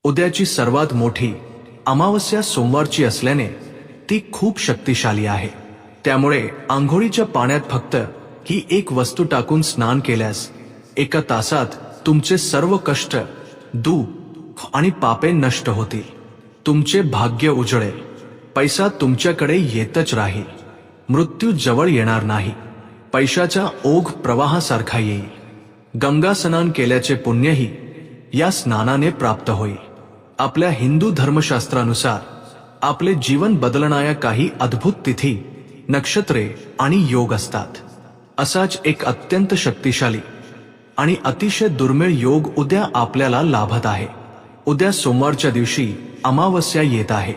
उद्याची सर्वात मोठी अमावस्या सोमवारची असल्याने ती खूप शक्तिशाली आहे। त्यामुळे आंघोळीच्या पाण्यात फक्त ही एक वस्तू टाकून स्नान केल्यास 1 तासात तुमचे सर्व कष्ट, दुःख आणि पापे नष्ट होतील। तुमचे भाग्य उजळेल, पैसा तुमच्याकडे येतच राहील, मृत्यू जवळ येणार नाही, पैशाचा ओघ प्रवाहासारखा येईल। गंगा स्नान केल्याचे पुण्यही या स्नानाने प्राप्त होईल। आपल्या हिंदू धर्मशास्त्रानुसार आपले जीवन बदलणाऱ्या काही अद्भुत तिथी, नक्षत्रे आणि योग असतात। असाच एक अत्यंत शक्तिशाली आणि अतिशय दुर्मिळ योग उद्या आपल्याला लाभत आहे। उद्या सोमवारच्या दिवशी अमावस्या येत आहे।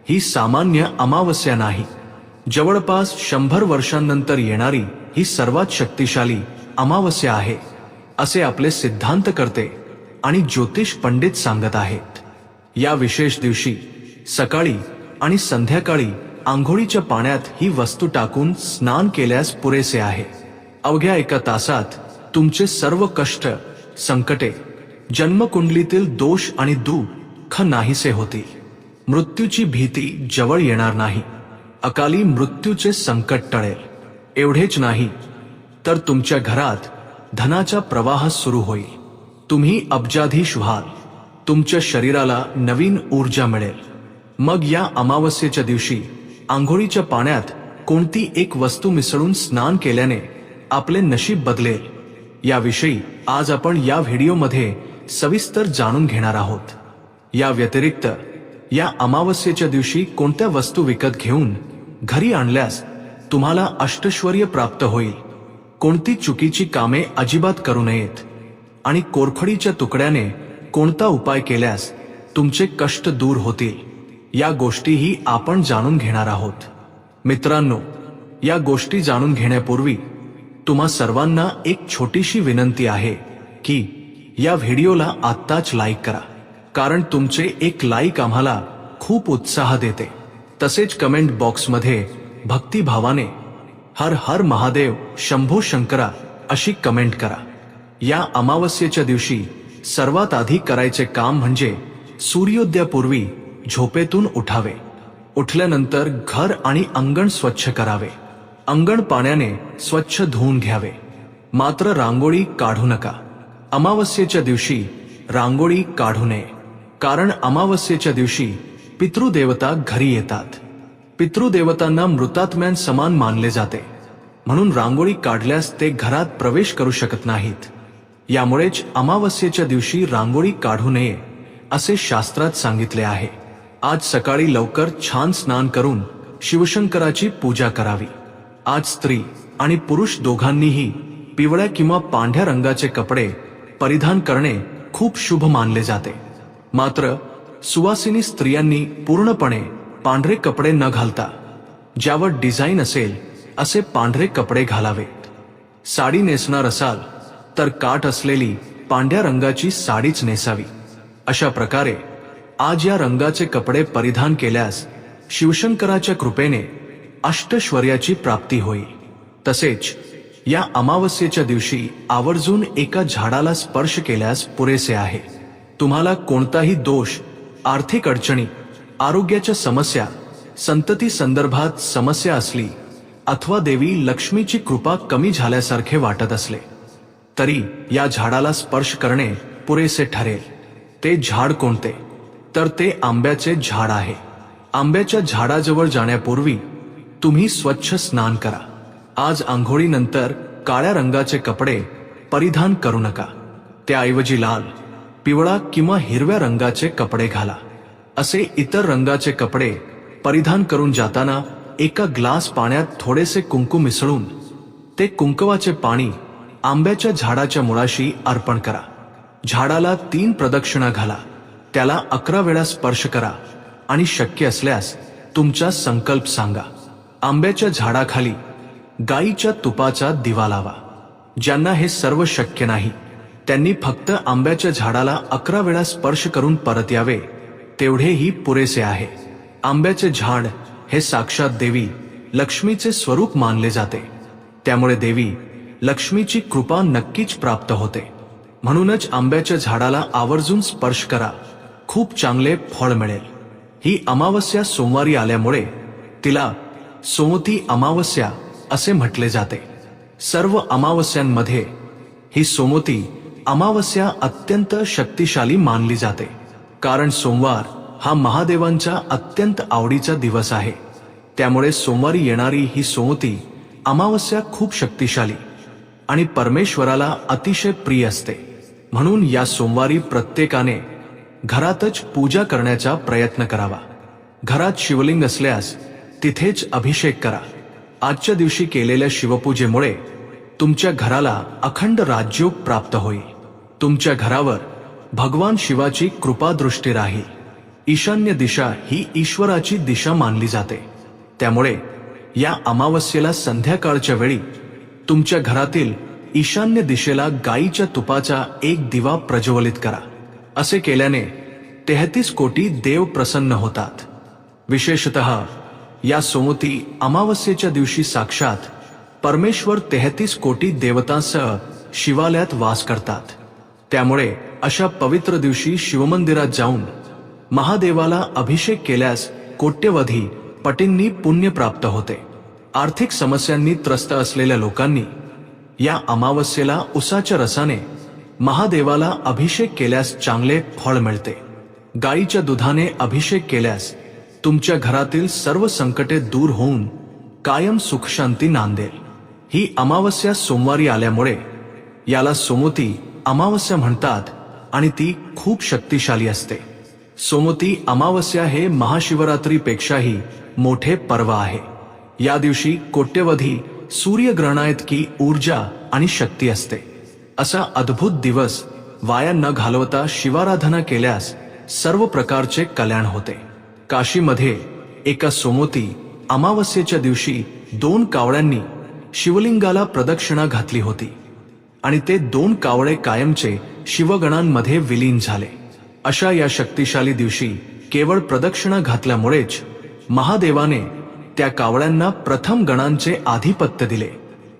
ही सामान्य अमावस्या नाही, जवळपास 100 वर्षांनंतर येणारी ही सर्वात शक्तिशाली अमावस्या आहे, असे आपले सिद्धांतकर्ते आणि ज्योतिष पंडित सांगत आहेत। या विशेष दिवशी सकाळी आणि संध्याकाळी आंघोळीच्या पाण्यात ही वस्तू टाकून स्नान केल्यास पुरेसे आहे। अवघ्या 1 तासात तुमचे सर्व कष्ट, संकटे, जन्मकुंडलीतील दोष आणि दुःख नाहीसे होतील। मृत्यूची भीती जवळ येणार नाही, अकाली मृत्यूचे संकट टळेल। एवढेच नाही तर तुमच्या घरात धनाचा प्रवाह सुरू होईल, तुम्ही अब्जाधीश व्हाल, तुमच्या शरीराला नवीन ऊर्जा मिळेल। मग या अमावस्येच्या दिवशी आंघोळीच्या पाण्यात कोणती एक वस्तू मिसळून स्नान केल्याने आपले नशीब बदलेल, याविषयी आज आपण या व्हिडिओमध्ये सविस्तर जाणून घेणार आहोत। या व्यतिरिक्त या अमावस्येच्या दिवशी कोणत्या वस्तू विकत घेऊन घरी आणल्यास तुम्हाला अष्टैश्वर्य प्राप्त होईल, कोणती चुकीची कामे अजिबात करू नयेत आणि कोरफडीच्या तुकड्याने कोणता उपाय केल्यास तुमचे कष्ट दूर होतील, या गोष्टीही आपण जाणून घेणार आहोत। मित्रांनो, या गोष्टी जाणून घेण्यापूर्वी तुम्हा सर्वांना एक छोटीशी विनंती आहे की या व्हिडिओला आत्ताच लाईक करा, कारण तुमचे एक लाईक आम्हाला खूप उत्साह देते। तसेच कमेंट बॉक्समध्ये भक्तिभावाने हर हर महादेव, शंभो शंकरा अशी कमेंट करा। या अमावस्येच्या दिवशी सर्वात आधी करायचे काम म्हणजे सूर्योदयापूर्वी झोपेतून उठावे। उठल्यानंतर घर आणि अंगण स्वच्छ करावे, अंगण पाण्याने स्वच्छ धुवून घ्यावे, मात्र रांगोळी काढू नका। अमावस्येच्या दिवशी रांगोळी काढू नये, कारण अमावस्येच्या दिवशी पितृदेवता घरी येतात। पितृदेवतांना मृतात्म्यांसमान मानले जाते, म्हणून रांगोळी काढल्यास ते घरात प्रवेश करू शकत नाहीत। यामुळेच अमावस्येच्या दिवशी रांगोळी काढू नये असे शास्त्रात सांगितले आहे। आज सकाळी लवकर छान स्नान करून शिवशंकराची पूजा करावी। आज स्त्री आणि पुरुष दोघांनीही पिवळ्या किंवा पांढऱ्या रंगाचे कपडे परिधान करणे खूप शुभ मानले जाते, मात्र सुवासिनी स्त्रियांनी पूर्णपणे पांढरे कपडे न घालता ज्यावर डिझाईन असेल असे पांढरे कपडे घालावेत। साडी नेसणार असाल तर काठ असलेली पांढऱ्या रंगाची साडीच नेसावी। अशा प्रकारे आज या रंगाचे कपडे परिधान केल्यास शिवशंकराच्या कृपेने अष्टैश्वर्याची प्राप्ती होईल। तसेच या अमावस्येच्या दिवशी आवर्जून एका झाडाला स्पर्श केल्यास पुरेसे आहे। तुम्हाला कोणताही दोष, आर्थिक अडचणी, आरोग्याच्या समस्या, संतती संदर्भात समस्या असली अथवा देवी लक्ष्मीची कृपा कमी झाल्यासारखे वाटत असले तरी या झाडाला स्पर्श करणे पुरेसे ठरेल। ते झाड कोणते? तर ते आंब्याचे झाड आहे। आंब्याच्या झाडाजवळ जाण्यापूर्वी तुम्ही स्वच्छ स्नान करा। आज आंघोळीनंतर काळ्या रंगाचे कपडे परिधान करू नका, त्याऐवजी लाल, पिवळा किंवा हिरव्या रंगाचे कपडे घाला। असे इतर रंगाचे कपडे परिधान करून जाताना एका ग्लास पाण्यात थोडेसे कुंकू मिसळून ते कुंकवाचे पाणी आंब्याच्या झाडाच्या मुळाशी अर्पण करा। झाडाला 3 प्रदक्षिणा घाला, त्याला 11 वेळा स्पर्श करा आणि शक्य असल्यास तुमचा संकल्प सांगा। आंब्याच्या झाडाखाली गाईच्या तुपाचा दिवा लावा। ज्यांना हे सर्व शक्य नाही त्यांनी फक्त आंब्याच्या झाडाला 11 वेळा स्पर्श करून परत यावे, तेवढेही पुरेसे आहे। आंब्याचे झाड हे साक्षात देवी लक्ष्मीचे स्वरूप मानले जाते, त्यामुळे देवी लक्ष्मीची कृपा नक्कीच प्राप्त होते। म्हणूनच आंब्याच्या झाडाला आवर्जून स्पर्श करा, खूप चांगले फळ मिळेल. ही अमावस्या सोमवारी आल्यामुळे तिला सोमवती अमावस्या असे म्हटले जाते. सर्व अमावस्यांमध्ये ही सोमवती अमावस्या अत्यंत शक्तिशाली मानली जाते, कारण सोमवार हा महादेवांचा अत्यंत आवडीचा दिवस आहे. त्यामुळे सोमवारी येणारी ही सोमवती अमावस्या खूप शक्तिशाली आणि परमेश्वराला अतिशय प्रिय असते. म्हणून या सोमवारी प्रत्येकाने घरातच पूजा करण्याचा प्रयत्न करावा. घरात शिवलिंग असल्यास तिथेच अभिषेक करा. आजच्या दिवशी केलेल्या शिवपूजेमुळे तुमच्या घराला अखंड राजयोग प्राप्त होईल. तुमच्या घरावर भगवान शिवाची कृपादृष्टी राहील. ईशान्य दिशा ही ईश्वराची दिशा मानली जाते. त्यामुळे या अमावस्येला संध्याकाळच्या वेळी तुमच्या घरातील ईशान्य दिशेला गाईच्या तुपाचा एक दिवा प्रज्वलित करा. असे केल्याने 33 कोटी देव प्रसन्न होतात. विशेषतः या सोमवती अमावस्येच्या दिवशी साक्षात परमेश्वर 33 कोटी देवतांसह शिवालयात वास करतात. त्यामुळे अशा पवित्र दिवशी शिवमंदिरात जाऊन महादेवाला अभिषेक केल्यास कोट्यवधी पटींनी पुण्य प्राप्त होते. आर्थिक समस्यांनी त्रस्त असलेल्या लोकांनी या अमावस्येला उसाच्या रसाने महादेवाला अभिषेक केल्यास चांगले फळ मिळते. गाईच्या दुधाने अभिषेक केल्यास तुमच्या घरातील सर्व संकटे दूर होऊन कायम सुखशांती नांदेल. ही अमावस्या सोमवारी आल्यामुळे याला सोमवती अमावस्या म्हणतात आणि ती खूप शक्तिशाली असते. सोमवती अमावस्या हे महाशिवरात्रीपेक्षाही मोठे पर्व आहे. या दिवशी कोट्यवधी सूर्यग्रहणाइतकी ऊर्जा आणि शक्ती असते. असा अद्भुत दिवस वाया न घालवता शिवाराधना केल्यास सर्व प्रकारचे कल्याण होते. काशीमध्ये एका सोमवती अमावस्येच्या दिवशी 2 कावळ्यांनी शिवलिंगाला प्रदक्षिणा घातली होती आणि ते 2 कावळे कायमचे शिवगणांमध्ये विलीन झाले. अशा या शक्तिशाली दिवशी केवळ प्रदक्षिणा घातल्यामुळेच महादेवाने त्या कावळ्यांना प्रथम गणांचे आधिपत्य दिले,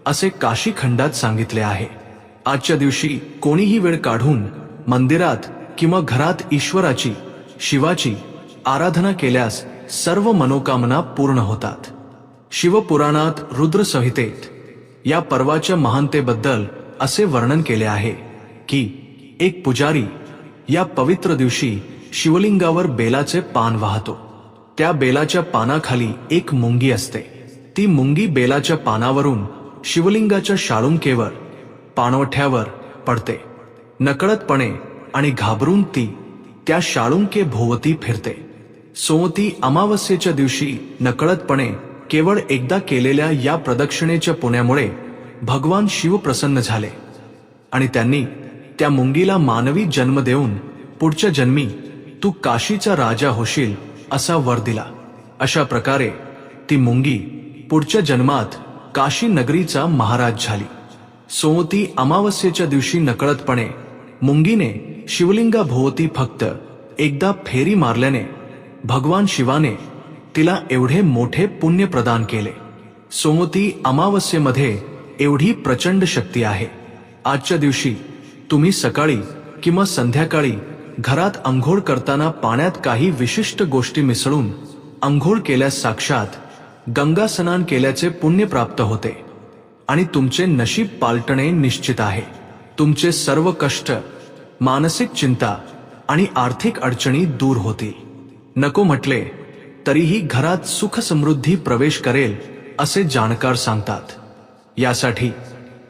असे काशी खंडात सांगितले आहे. आजच्या दिवशी कोणीही वेळ काढून मंदिरात किंवा घरात ईश्वराची, शिवाची आराधना केल्यास सर्व मनोकामना पूर्ण होतात. शिवपुराणात रुद्र संहितेत या पर्वाच्या महानतेबद्दल असे वर्णन केले आहे की एक पुजारी या पवित्र दिवशी शिवलिंगावर बेलाचे पान वाहतो. त्या बेलाच्या पानाखाली एक मुंगी असते. ती मुंगी बेलाच्या पानावरून शिवलिंगाच्या शाळुंकेवर, पाणवठ्यावर पडते. नकळतपणे आणि घाबरून ती त्या शाळुंके भोवती फिरते. सोमवती अमावस्येच्या दिवशी नकळतपणे केवळ एकदा केलेल्या या प्रदक्षिणेच्या पुण्यामुळे भगवान शिव प्रसन्न झाले आणि त्यांनी त्या मुंगीला मानवी जन्म देऊन पुढच्या जन्मी तू काशीचा राजा होशील असा वर दिला. अशा प्रकारे ती मुंगी पुढच्या जन्मात काशी नगरीचा महाराज झाली. सोमवती अमावस्येच्या दिवशी नकळतपणे मुंगीने शिवलिंगाभोवती फक्त एकदा फेरी मारल्याने भगवान शिवाने तिला एवढे मोठे पुण्य प्रदान केले. सोमवती अमावस्येमध्ये एवढी प्रचंड शक्ती आहे. आजच्या दिवशी तुम्ही सकाळी किंवा संध्याकाळी घरात अंघोळ करताना पाण्यात काही विशिष्ट गोष्टी मिसळून अंघोळ केल्यास साक्षात गंगा स्नान केल्याचे पुण्य प्राप्त होते आणि तुमचे नशीब पालटणे निश्चित आहे. तुमचे सर्व कष्ट, मानसिक चिंता आणि आर्थिक अडचणी दूर होतील. नको म्हटले तरीही घरात सुख समृद्धी प्रवेश करेल असे जाणकार सांगतात. यासाठी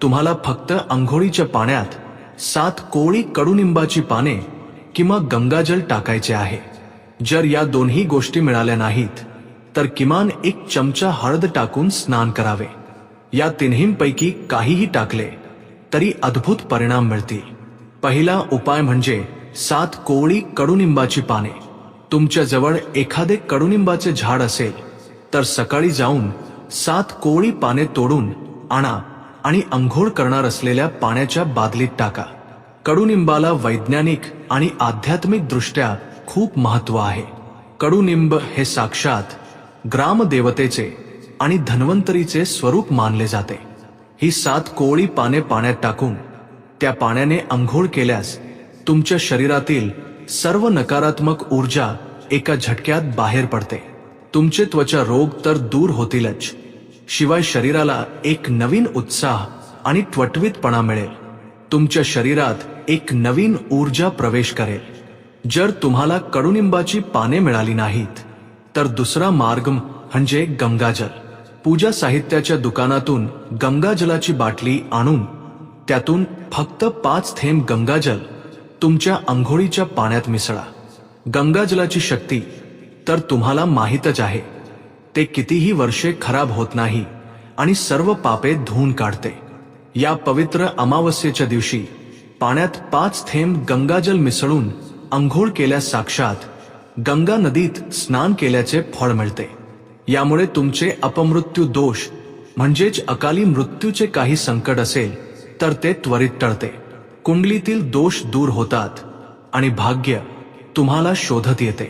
तुम्हाला फक्त अंघोळीच्या पाण्यात 7 कोवळी कडुनिंबाची पाने किंवा गंगाजल टाकायचे आहे. जर या दोन्ही गोष्टी मिळाल्या नाहीत तर किमान 1 चमचा हळद टाकून स्नान करावे. या तिन्हींपैकी काहीही टाकले तरी अद्भुत परिणाम मिळतील. पहिला उपाय म्हणजे 7 कोवळी कडुनिंबाची पाने. तुमच्या जवळ एखादे कडुनिंबाचे झाड असेल तर सकाळी जाऊन 7 कोवळी पाने तोडून आणा आणि अंघोळ करणार असलेल्या पाण्याच्या बादलीत टाका. कडुनिंबाला वैज्ञानिक आणि आध्यात्मिक दृष्ट्या खूप महत्त्व आहे. कडुनिंब हे साक्षात ग्रामदेवतेचे आणि धन्वंतरीचे स्वरूप मानले जाते. ही 7 कोवळी पाने पाण्यात टाकून त्या पाण्याने अंघोळ केल्यास तुमच्या शरीरातील सर्व नकारात्मक ऊर्जा एका झटक्यात बाहेर पडते. तुमचे त्वचा रोग तर दूर होतीलच, शिवाय शरीराला एक नवीन उत्साह आणि टवटवीतपणा मिळेल. तुमच्या शरीरात एक नवीन ऊर्जा प्रवेश करेल. जर तुम्हाला कडुनिंबाची पाने मिळाली नाहीत तर दुसरा मार्ग म्हणजे गंगाजल. पूजा साहित्याच्या दुकानातून गंगाजलाची बाटली आणून त्यातून फक्त 5 थेंब गंगाजल तुमच्या अंघोळीच्या पाण्यात मिसळा. गंगाजलाची शक्ती तर तुम्हाला माहीतच आहे. ते कितीही वर्षे खराब होत नाही आणि सर्व पापे धुवून काढते. या पवित्र अमावस्येच्या दिवशी पाण्यात 5 थेंब गंगाजल मिसळून अंघोळ केल्यास साक्षात गंगा नदीत स्नान केल्याचे फळ मिळते. यामुळे तुमचे अपमृत्यू दोष म्हणजेच अकाली मृत्यूचे काही संकट असेल तर ते त्वरित टळते. कुंडलीतील दोष दूर होतात आणि भाग्य तुम्हाला शोधत येते.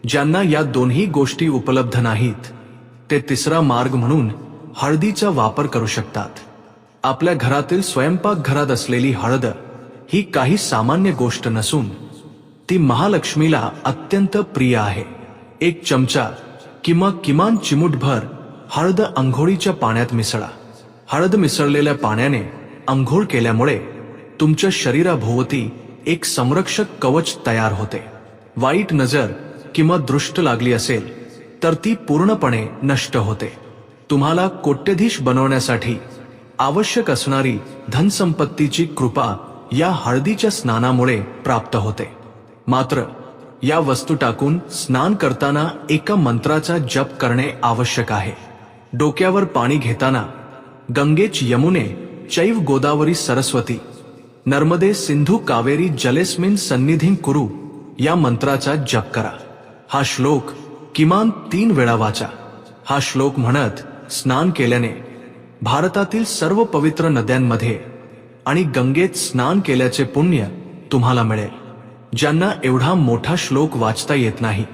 ज्यांना या दोन्ही गोष्टी उपलब्ध नाहीत ते तिसरा मार्ग म्हणून हळदीचा वापर करू शकतात. आपल्या घरातील स्वयंपाकघरात असलेली हळद ही काही सामान्य गोष्ट नसून ती महालक्ष्मीला अत्यंत प्रिय आहे. 1 चमचा किंवा किमान चिमूटभर हळद अंघोळीच्या पाण्यात मिसळा. हळद मिसळलेल्या पाण्याने अंघोळ केल्यामुळे तुमच्या शरीराभोवती एक संरक्षक कवच तयार होते. वाईट नजर किंवा दृष्ट लागली असेल तर ती पूर्णपणे नष्ट होते. तुम्हाला कोट्यधीश बनवण्यासाठी आवश्यक असणारी धनसंपत्तीची कृपा या हळदीच्या स्नानामुळे प्राप्त होते. मात्र या वस्तू टाकून स्नान करताना एका मंत्राचा जप करणे आवश्यक आहे. डोक्यावर पाणी घेताना गंगेच यमुने चैव गोदावरी सरस्वती नर्मदे सिंधू कावेरी जलेस्मिन सन्निधिं कुरु या मंत्राचा जप करा. हा श्लोक किमान 3 वेळा वाचा. हा श्लोक म्हणत स्नान केल्याने भारतातील सर्व पवित्र नद्यांमध्ये आणि गंगेत स्नान केल्याचे पुण्य तुम्हाला मिळेल. ज्यांना एवढा मोठा श्लोक वाचता येत नाही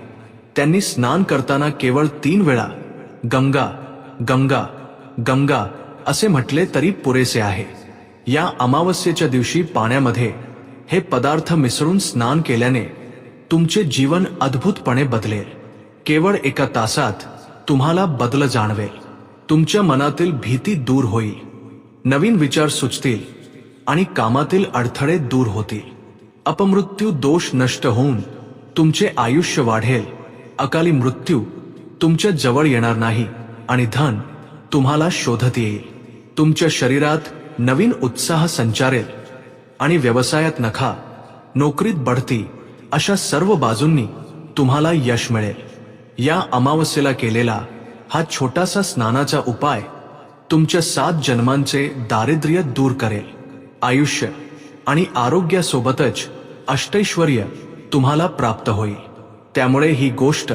त्यांनी स्नान करताना केवळ 3 वेळा गंगा गंगा गंगा असे म्हटले तरी पुरेसे आहे. या अमावस्येच्या दिवशी पाण्यामध्ये हे पदार्थ मिसळून स्नान केल्याने तुमचे जीवन अद्भुतपणे बदलेल. केवळ 1 तासात तुम्हाला बदल जाणवेल. तुमच्या मनातील भीती दूर होईल, नवीन विचार सुचतील आणि कामातील अडथळे दूर होतील. अपमृत्यू दोष नष्ट होऊन तुमचे आयुष्य वाढेल. अकाली मृत्यू तुमच्या जवळ येणार नाही आणि धन तुम्हाला शोधत येईल. तुमच्या शरीरात नवीन उत्साह संचारेल आणि व्यवसायात नफा, नोकरीत बढती अशा सर्व बाजूंनी तुम्हाला यश मिळेल. या अमावस्येला केलेला हा छोटासा स्नानाचा उपाय तुमच्या 7 जन्मांचे दारिद्र्य दूर करेल. आयुष्य आणि आरोग्यासोबतच अष्टैश्वर्य तुम्हाला प्राप्त होईल. त्यामुळे ही गोष्ट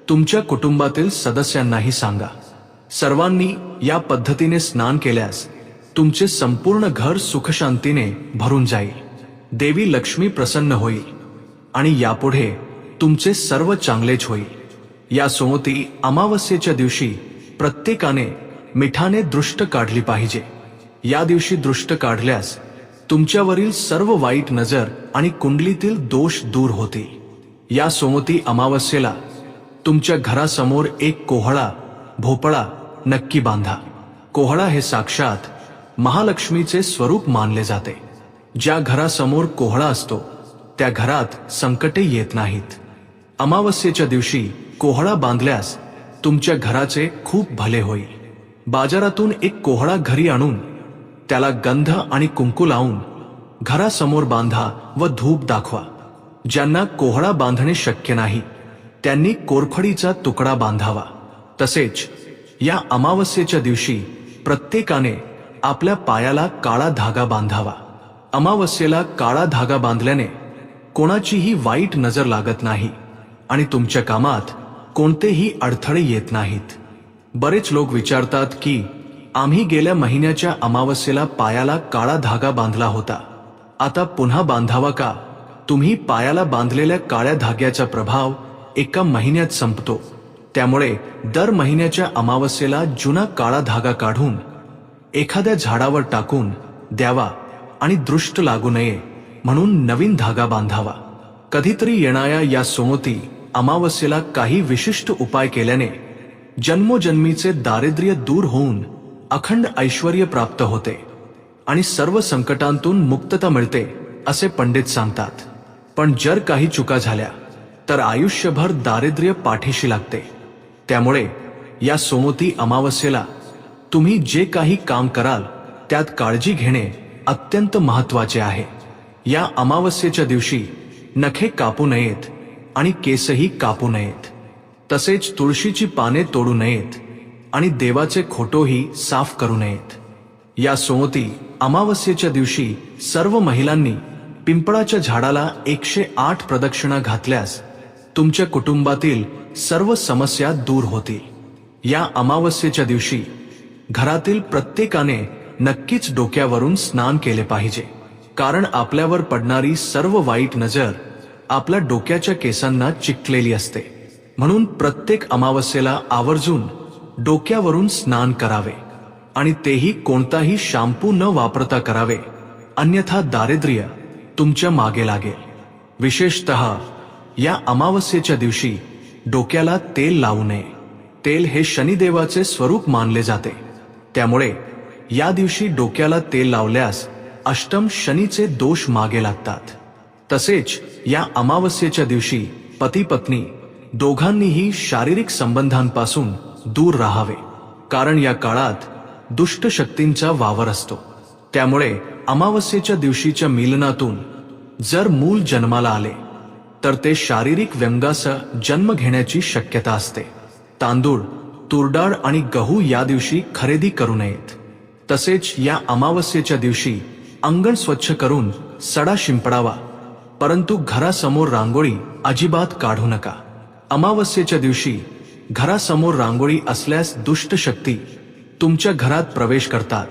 तुमच्या कुटुंबातील सदस्यांनाही सांगा. सर्वांनी या पद्धतीने स्नान केल्यास तुमचे संपूर्ण घर सुखशांतीने भरून जाईल. देवी लक्ष्मी प्रसन्न होईल आणि यापुढे तुमचे सर्व चांगलेच होईल. या सोमती अमावस्येच्या दिवशी प्रत्येकाने मिठाने दृष्ट काढली पाहिजे. या दिवशी दृष्ट काढल्यास तुमच्यावरील सर्व वाईट नजर आणि कुंडलीतील दोष दूर होतील. या सोमती अमावस्येला तुमच्या घरासमोर एक कोहळा भोपळा नक्की बांधा. कोहळा हे साक्षात महालक्ष्मीचे स्वरूप मानले जाते. ज्या घरासमोर कोहळा असतो त्या घरात संकटे येत नाहीत. अमावस्येच्या दिवशी कोहळा बांधल्यास तुमच्या घराचे खूप भले होईल. बाजारातून एक कोहळा घरी आणून त्याला गंध आणि कुंकू लावून घरासमोर बांधा व धूप दाखवा. ज्यांना कोहळा बांधणे शक्य नाही त्यांनी कोरफडीचा तुकडा बांधावा. तसेच या अमावस्येच्या दिवशी प्रत्येकाने आपल्या पायाला काळा धागा बांधावा. अमावस्येला काळा धागा बांधल्याने कोणाचीही वाईट नजर लागत नाही आणि तुमच्या कामात कोणतेही अडथळे येत नाहीत. बरेच लोक विचारतात की आम्ही गेल्या महिन्याच्या अमावस्येला पायाला काळा धागा बांधला होता, आता पुन्हा बांधावा का? तुम्ही पायाला बांधलेल्या काळ्या धाग्याचा प्रभाव 1 महिन्यात संपतो. त्यामुळे दर महिन्याच्या अमावस्येला जुना काळा धागा काढून एखाद्या झाडावर टाकून द्यावा आणि दृष्ट लागू नये म्हणून नवीन धागा बांधावा. कधीतरी येणाऱ्या या सोमवती अमावस्येला काही विशिष्ट उपाय केल्याने जन्मोजन्मीचे दारिद्र्य दूर होऊन अखंड ऐश्वर्य प्राप्त होते आणि सर्व संकटांतून मुक्तता मिळते असे पंडित सांगतात. पण जर काही चुका झाल्या तर आयुष्यभर दारिद्र्य पाठीशी लागते. त्यामुळे या सोमवती अमावस्येला तुम्ही जे काही काम कराल त्यात काळजी घेणे अत्यंत महत्त्वाचे आहे. या अमावस्येच्या दिवशी नखे कापू नयेत आणि केसही कापू नयेत. तसेच तुळशीची पाने तोडू नयेत आणि देवाचे खोटोही साफ करू नयेत. या सोमवती अमावस्येच्या दिवशी सर्व महिलांनी पिंपळाच्या झाडाला 108 प्रदक्षिणा घातल्यास तुमच्या कुटुंबातील सर्व समस्या दूर होतील. या अमावस्येच्या दिवशी घरातील प्रत्येकाने नक्कीच डोक्यावरून स्नान केले पाहिजे, कारण आपल्यावर पडणारी सर्व वाईट नजर आपल्या डोक्याच्या केसांना चिकटलेली असते. म्हणून प्रत्येक अमावस्येला आवर्जून डोक्यावरून स्नान करावे आणि तेही कोणताही शॅम्पू न वापरता करावे, अन्यथा दारिद्र्य तुमच्या मागे लागेल. विशेषतः या अमावस्येच्या दिवशी डोक्याला तेल लावू नये. तेल हे शनिदेवाचे स्वरूप मानले जाते. त्यामुळे या दिवशी डोक्याला तेल लावल्यास अष्टम शनीचे दोष मागे लागतात. तसेच या अमावस्येच्या दिवशी पती पत्नी दोघांनीही शारीरिक संबंधांपासून दूर राहावे, कारण या काळात दुष्ट शक्तींचा वावर असतो. त्यामुळे अमावस्येच्या दिवशीच्या मिलनातून जर मूल जन्माला आले तर ते शारीरिक व्यंगासह जन्म घेण्याची शक्यता असते. तांदूळ, तुरडाळ आणि गहू या दिवशी खरेदी करू नयेत. तसेच या अमावस्येच्या दिवशी अंगण स्वच्छ करून सडा शिंपडावा, परंतु घरासमोर रांगोळी अजिबात काढू नका. अमावस्येच्या दिवशी घरासमोर रांगोळी असल्यास दुष्ट शक्ती तुमच्या घरात प्रवेश करतात.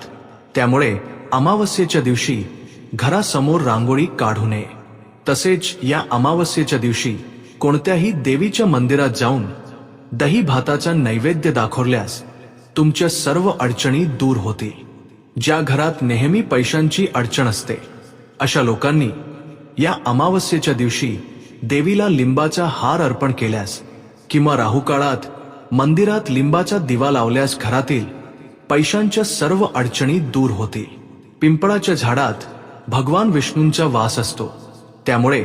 त्यामुळे अमावस्येच्या दिवशी घरासमोर रांगोळी काढू नये. तसेच या अमावस्येच्या दिवशी कोणत्याही देवीच्या मंदिरात जाऊन दही भाताचा नैवेद्य दाखवल्यास तुमच्या सर्व अडचणी दूर होतील. ज्या घरात नेहमी पैशांची अडचण असते अशा लोकांनी या अमावस्येच्या दिवशी देवीला लिंबाचा हार अर्पण केल्यास किंवा राहू काळात मंदिरात लिंबाचा दिवा लावल्यास घरातील पैशांच्या सर्व अडचणी दूर होतील. पिंपळाच्या झाडात भगवान विष्णूंचा वास असतो. त्यामुळे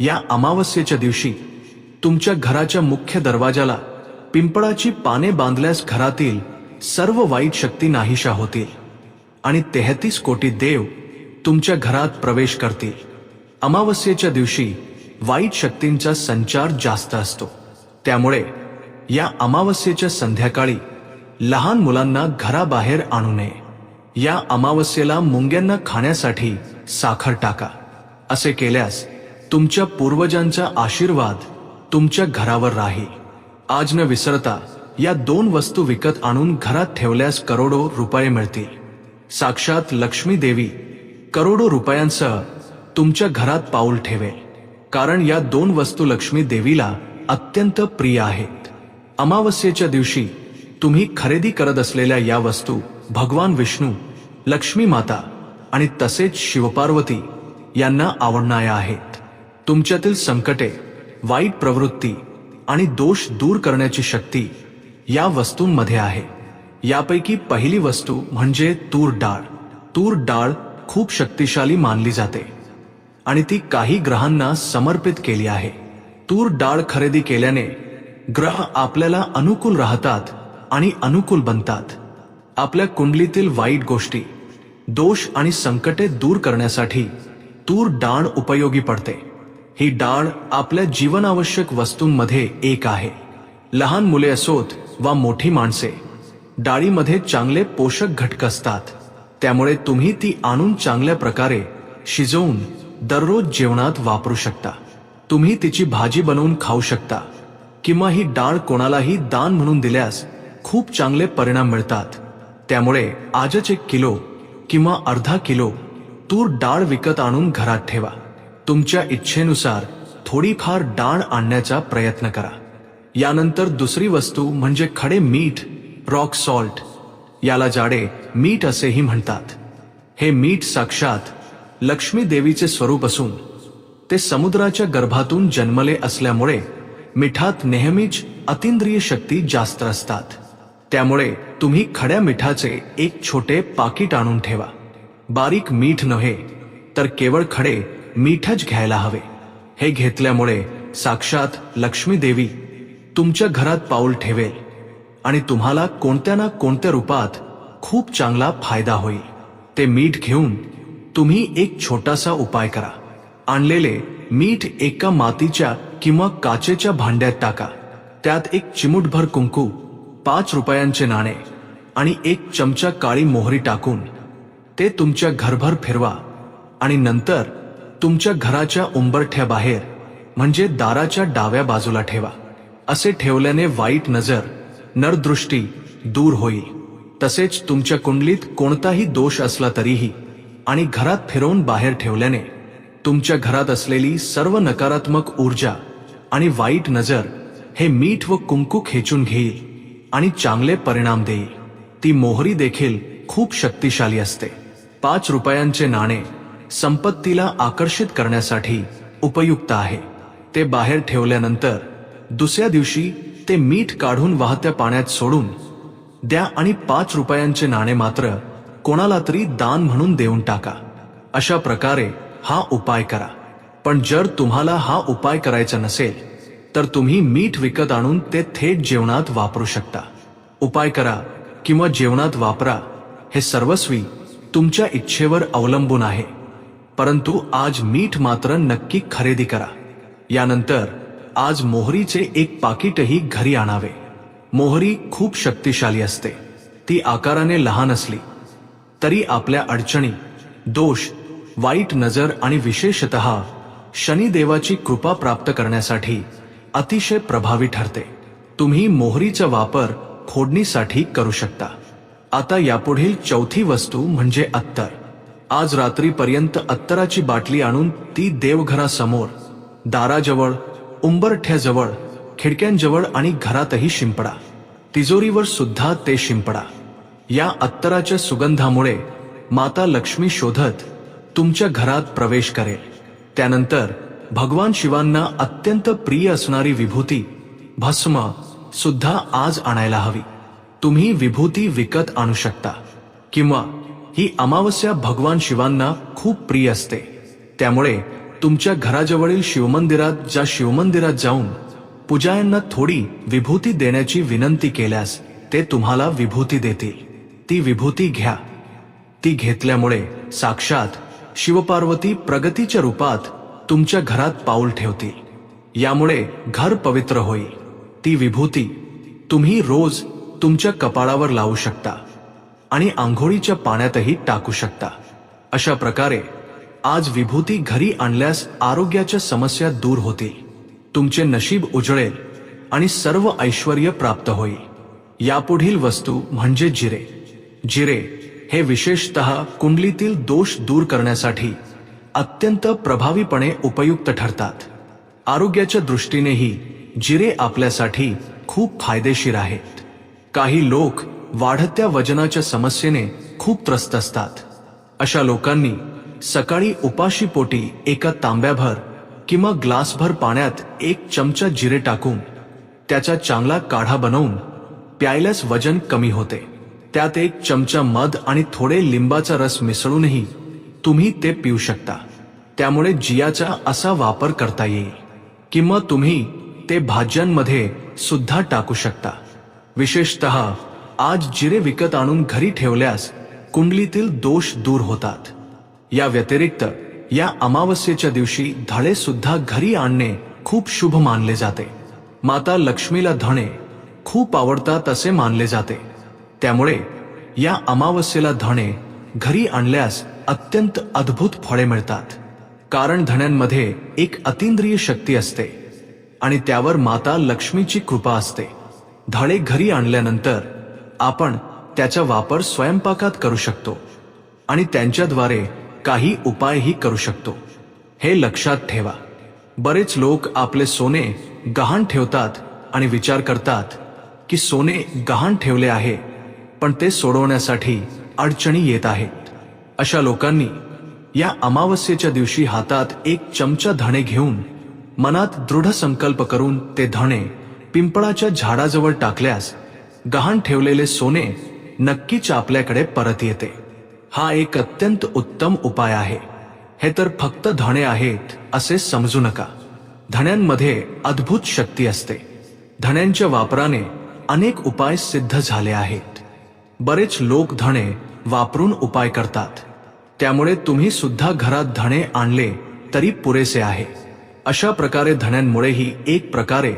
या अमावस्येच्या दिवशी तुमच्या घराच्या मुख्य दरवाजाला पिंपळाची पाने बांधल्यास घरातील सर्व वाईट शक्ती नाहीशा होतील आणि 33 कोटी देव तुमच्या घरात प्रवेश करतील. अमावस्येच्या दिवशी वाईट शक्तींचा संचार जास्त असतो. त्यामुळे या अमावस्येच्या संध्याकाळी लहान मुलांना घराबाहेर आणू नये. या अमावस्येला मुंग्यांना खाण्यासाठी साखर टाका. असे केल्यास तुमच्या पूर्वजांचा आशीर्वाद तुमच्या घरावर राहील. आज न विसरता या 2 वस्तू विकत आणून घरात ठेवल्यास करोडो रुपये मिळतील. साक्षात लक्ष्मी देवी करोडो रुपयांसह तुमच्या घरात पाऊल ठेवेल, कारण या 2 वस्तू लक्ष्मी देवीला अत्यंत प्रिय आहेत. अमावस्येच्या दिवशी तुम्ही खरेदी करत असलेल्या या वस्तू भगवान विष्णू, लक्ष्मी माता आणि तसेच शिवपार्वती यांना आवडणाऱ्या आहेत. तुमच्यातील संकटे, वाईट प्रवृत्ती आणि दोष दूर करण्याची शक्ती या वस्तूंमध्ये आहे. यापैकी पहिली वस्तू म्हणजे तूर डाळ. तूर डाळ खूप शक्तिशाली मानली जाते आणि ती काही ग्रहांना समर्पित केली आहे. तूर डाळ खरेदी केल्याने ग्रह आपल्याला अनुकूल राहतात आणि अनुकूल बनतात. आपल्या कुंडलीतील वाईट गोष्टी, दोष आणि संकटे दूर करण्यासाठी तूर डाळ उपयोगी पडते. ही डाळ आपल्या जीवनावश्यक वस्तूंमध्ये एक आहे. लहान मुले असोत वा मोठी माणसे, डाळीमध्ये चांगले पोषक घटक असतात. त्यामुळे तुम्ही ती आणून चांगल्या प्रकारे शिजवून दररोज जेवणात वापरू शकता. तुम्ही तिची भाजी बनवून खाऊ शकता किंवा ही डाळ कोणालाही दान म्हणून दिल्यास खूप चांगले परिणाम मिळतात. त्यामुळे आजच 1 किलो किंवा अर्धा किलो तूर डाळ विकत आणून घरात ठेवा. तुमच्या इच्छेनुसार थोडीफार डाळ आणण्याचा प्रयत्न करा. यानंतर दुसरी वस्तू म्हणजे खडे मीठ, रॉक सॉल्ट. याला जाडे मीठ असेही म्हणतात. हे मीठ साक्षात लक्ष्मी देवीचे स्वरूप असून ते समुद्राच्या गर्भातून जन्मले असल्यामुळे मिठात नेहमीच अतिंद्रिय शक्ती जास्त असतात. त्यामुळे तुम्ही खड्या मिठाचे एक छोटे पाकिट आणून ठेवा. बारीक मीठ नव्हे तर केवळ खडे मीठच घ्यायला हवे. हे घेतल्यामुळे साक्षात लक्ष्मी देवी तुमच्या घरात पाऊल ठेवेल आणि तुम्हाला कोणत्या ना कोणत्या रूपात खूप चांगला फायदा होईल. ते मीठ घेऊन तुम्ही एक छोटासा उपाय करा. आणलेले मीठ एका मातीच्या किंवा काचेच्या भांड्यात टाका. त्यात एक चिमूटभर कुंकू, 5 रुपयांचे नाणे आणि 1 चमचा काळी मोहरी टाकून ते तुमच्या घरभर फिरवा आणि नंतर तुमच्या घराच्या उंबरठ्याबाहेर म्हणजे दाराच्या डाव्या बाजूला ठेवा. असे ठेवल्याने वाईट नजर, नरदृष्टी दूर होईल. तसेच तुमच्या कुंडलीत कोणताही दोष असला तरीही आणि घरात फिरवून बाहेर ठेवल्याने तुमच्या घरात असलेली सर्व नकारात्मक ऊर्जा आणि वाईट नजर हे मीठ व कुंकू खेचून घेईल आणि चांगले परिणाम देईल. ती मोहरी देखील खूप शक्तिशाली असते. 5 रुपयांचे नाणे संपत्तीला आकर्षित करण्यासाठी उपयुक्त आहे. ते बाहेर ठेवल्यानंतर दुसऱ्या दिवशी ते मीठ काढून वाहत्या पाण्यात सोडून द्या आणि 5 रुपयांचे नाणे मात्र कोणाला तरी दान म्हणून देऊन टाका. अशा प्रकारे हा उपाय करा. पण जर तुम्हाला हा उपाय करायचा नसेल तर तुम्ही मीठ विकत आणून ते थेट जेवणात वापरू शकता. उपाय करा किंवा जेवणात वापरा हे सर्वस्वी तुमच्या इच्छेवर अवलंबून आहे. परंतु आज मीठ मात्र नक्की खरेदी करा. यानंतर आज मोहरीचे एक पाकिटही घरी आणावे. मोहरी खूप शक्तिशाली असते. ती आकाराने लहान असली तरी आपल्या अडचणी, दोष, वाईट नजर आणि विशेषतः शनिदेवाची कृपा प्राप्त करण्यासाठी अतिशय प्रभावी ठरते. तुम्ही मोहरीचा वापर फोडणीसाठी करू शकता. आता यापुढील चौथी वस्तू म्हणजे अत्तर. आज रात्रीपर्यंत अत्तराची बाटली आणून ती देवघरासमोर, दाराजवळ, उंबरठ्याजवळ, खिडक्यांजवळ आणि घरातही शिंपडा. तिजोरीवर सुद्धा ते शिंपडा. या अत्तराच्या सुगंधामुळे माता लक्ष्मी शोधत तुमच्या घरात प्रवेश करेल. त्यानंतर भगवान शिवांना अत्यंत प्रिय असणारी विभूती, भस्म सुद्धा आज आणायला हवी. तुम्ही विभूती विकत आणू शकता किंवा ही अमावस्या भगवान शिवांना खूप प्रिय असते. त्यामुळे तुमच्या घराजवळील शिवमंदिरात जाऊन पुजाऱ्यांना थोडी विभूती देण्याची विनंती केल्यास ते तुम्हाला विभूती देतील. ती विभूती घ्या. ती घेतल्यामुळे साक्षात शिवपार्वती प्रगतीच्या रूपात तुमच्या घरात पाऊल ठेवतील. यामुळे घर पवित्र होईल. ती विभूती तुम्ही रोज तुमच्या कपाळावर लावू शकता आणि आंघोळीच्या पाण्यातही टाकू शकता. अशा प्रकारे आज विभूती घरी आणल्यास आरोग्याच्या समस्या दूर होतील. तुमचे नशीब उजळेल आणि सर्व ऐश्वर्य प्राप्त होईल. यापुढील वस्तू म्हणजे जिरे. जिरे हे विशेषतः कुंडलीतील दोष दूर करण्यासाठी अत्यंत प्रभावीपणे उपयुक्त ठरतात. आरोग्याच्या दृष्टीनेही जिरे आपल्यासाठी खूप फायदेशीर आहेत. काही लोक वाढत्या वजनाच्या समस्येने खूप त्रस्त असतात. अशा लोकांनी सकाळी उपाशीपोटी एका तांब्याभर किंवा ग्लासभर पाण्यात 1 चमचा जिरे टाकून त्याचा चांगला काढा बनवून प्यायल्यास वजन कमी होते. त्यात 1 चमचा मध आणि थोडे लिंबाचा रस मिसळूनही तुम्ही ते पिऊ शकता. त्यामुळे जियाचा असा वापर करता येईल. किंवा तुम्ही ते भाज्यांमध्ये सुद्धा टाकू शकता. विशेषतः आज जिरे विकत आणून घरी ठेवल्यास कुंडलीतील दोष दूर होतात. या व्यतिरिक्त या अमावस्येच्या दिवशी धणे सुद्धा घरी आणणे खूप शुभ मानले जाते. माता लक्ष्मीला धणे खूप आवडतात असे मानले जाते. त्यामुळे या अमावस्येला धणे घरी आणल्यास अत्यंत अद्भुत फळे मिळतात. कारण धण्यांमध्ये एक अतिंद्रिय शक्ती असते आणि त्यावर माता लक्ष्मीची कृपा असते. धणे घरी आणल्यानंतर आपण त्याचा वापर स्वयंपाकात करू शकतो आणि त्यांच्याद्वारे काही उपायही करू शकतो. हे लक्षात ठेवा. बरेच लोक आपले सोने गहाण ठेवतात आणि विचार करतात की सोने गहाण ठेवले आहे पण ते सोडवण्यासाठी अडचणी येत आहेत. अशा लोकांनी या अमावस्येच्या दिवशी हातात एक चमचा धणे घेऊन मनात दृढ संकल्प करून ते धणे पिंपळाच्या झाडाजवळ टाकल्यास गहाण ठेवलेले सोने नक्कीच आपल्याकडे परत येते. हा एक अत्यंत उत्तम उपाय आहे. हे तर फक्त धणे आहेत असे समजू नका. धण्यांमध्ये अद्भुत शक्ती असते. धण्यांच्या वापराने अनेक उपाय सिद्ध झाले आहेत. बरेच लोक धणे वापरून उपाय करतात. त्यामुळे तुम्ही सुद्धा घरात धणे आणले तरी पुरेसे आहे. अशा प्रकारे धण्यांमुळेही एक प्रकारे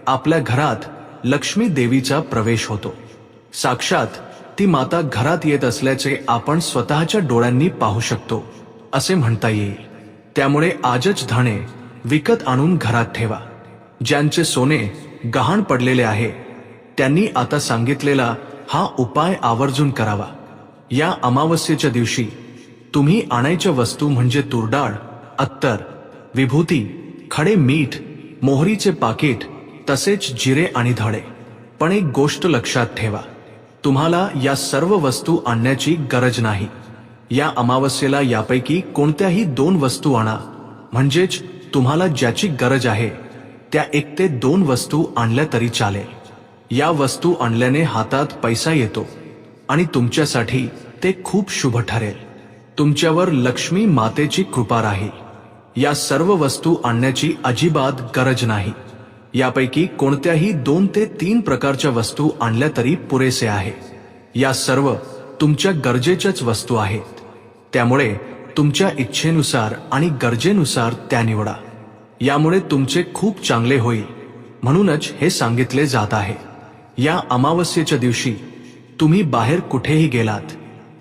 आपल्या घरात लक्ष्मी देवीचा प्रवेश होतो. साक्षात ती माता घरात येत असल्याचे आपण स्वतःच्या डोळ्यांनी पाहू शकतो असे म्हणता येईल. त्यामुळे आजच धणे विकत आणून घरात ठेवा. ज्यांचे सोने गहाण पडलेले आहे त्यांनी आता सांगितलेला हा उपाय आवर्जून करावा. या अमावस्येच्या दिवशी तुम्ही आणायच्या वस्तू म्हणजे तुरडाळ, अत्तर, विभूती, खडे मीठ, मोहरीचे पाकिट तसेच जिरे आणि धणे. पण एक गोष्ट लक्षात ठेवा, तुम्हाला या सर्व वस्तू आणण्याची गरज नाही. या अमावस्येला यापैकी कोणत्याही 2 वस्तू आणा. म्हणजेच तुम्हाला ज्याची गरज आहे त्या 1 ते 2 वस्तू आणल्या तरी चालेल. या वस्तू आणल्याने हातात पैसा येतो आणि तुमच्यासाठी ते खूप शुभ ठरेल. तुमच्यावर लक्ष्मी मातेची कृपा राहील. या सर्व वस्तू आणण्याची अजिबात गरज नाही. यापैकी कोणत्याही 2 ते 3 प्रकारच्या वस्तू आणल्या तरी पुरेसे आहे. या सर्व तुमच्या गरजेच्याच वस्तू आहेत. त्यामुळे तुमच्या इच्छेनुसार आणि गरजेनुसार त्या निवडा. यामुळे तुमचे खूप चांगले होईल. म्हणूनच हे सांगितले जात आहे. या अमावस्येच्या दिवशी तुम्ही बाहेर कुठेही गेलात